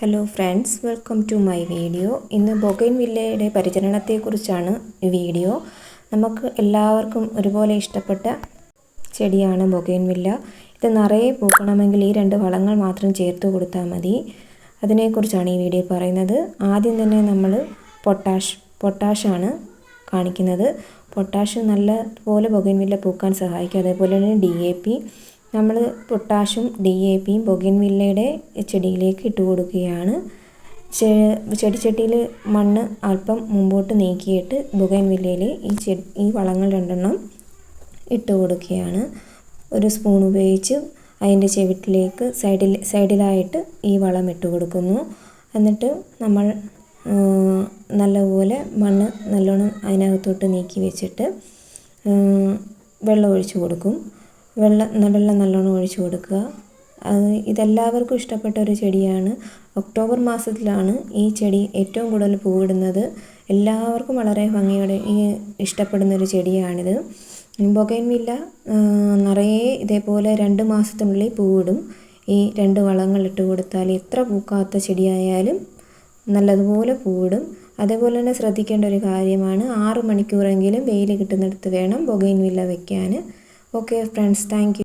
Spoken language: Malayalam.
Hello friends, welcome to my video. ഇന്ന് ബൊഗൈൻവില്ലയുടെ പരിചരണത്തെക്കുറിച്ചാണ് വീഡിയോ. നമുക്ക് എല്ലാവർക്കും ഒരുപോലെ ഇഷ്ടപ്പെട്ട ചെടിയാണ് ബൊഗൈൻവില്ല. ഇത് നിറയെ പൂക്കണമെങ്കിൽ ഈ 2 വളങ്ങൾ മാത്രം ചേർത്ത് കൊടുത്താൽ മതി. അതിനെക്കുറിച്ചാണ് ഈ വീഡിയോ പറയുന്നത്. ആദ്യം തന്നെ നമ്മൾ പൊട്ടാഷാണ് കാണിക്കുന്നത്. പൊട്ടാഷ് നല്ലപോലെ ബൊഗൈൻവില്ല പൂക്കാൻ സഹായിക്കും. അതേപോലെ തന്നെ DAP. നമ്മൾ പൊട്ടാഷും DAPയും ബൊഗൈൻവില്ലയുടെ ചെടിയിലേക്ക് ഇട്ട് കൊടുക്കുകയാണ്. ചെടിച്ചട്ടിയിൽ മണ്ണ് അല്പം മുമ്പോട്ട് നീക്കിയിട്ട് ബൊഗൈൻവില്ലയിൽ ഈ വളങ്ങൾ 2 ഇട്ട് കൊടുക്കുകയാണ്. ഒരു സ്പൂൺ ഉപയോഗിച്ച് അതിൻ്റെ ചുവട്ടിലേക്ക് സൈഡിലായിട്ട് ഈ വളം ഇട്ട് കൊടുക്കുന്നു. എന്നിട്ട് നമ്മൾ നല്ലപോലെ മണ്ണ് നല്ലോണം അതിനകത്തോട്ട് നീക്കി വെച്ചിട്ട് വെള്ളം ഒഴിച്ചു കൊടുക്കും. വെള്ളം നല്ലോണം ഒഴിച്ചു കൊടുക്കുക. ഇതെല്ലാവർക്കും ഇഷ്ടപ്പെട്ട ഒരു ചെടിയാണ്. ഒക്ടോബർ മാസത്തിലാണ് ഈ ചെടി ഏറ്റവും കൂടുതൽ പൂവിടുന്നത്. എല്ലാവർക്കും വളരെ ഭംഗിയോടെ ഇഷ്ടപ്പെടുന്നൊരു ചെടിയാണിത്. ബൊഗൈൻവില്ല നിറയെ ഇതേപോലെ 2 മാസത്തിനുള്ളിൽ പൂവിടും. ഈ 2 വളങ്ങൾ ഇട്ട് കൊടുത്താൽ എത്ര പൂക്കാത്ത ചെടിയായാലും നല്ലതുപോലെ പൂവിടും. അതേപോലെ തന്നെ ശ്രദ്ധിക്കേണ്ട ഒരു കാര്യമാണ്, 6 മണിക്കൂറെങ്കിലും വെയിൽ കിട്ടുന്നിടത്ത് വേണം ബൊഗൈൻവില്ല വയ്ക്കാൻ. Okay friends, thank you.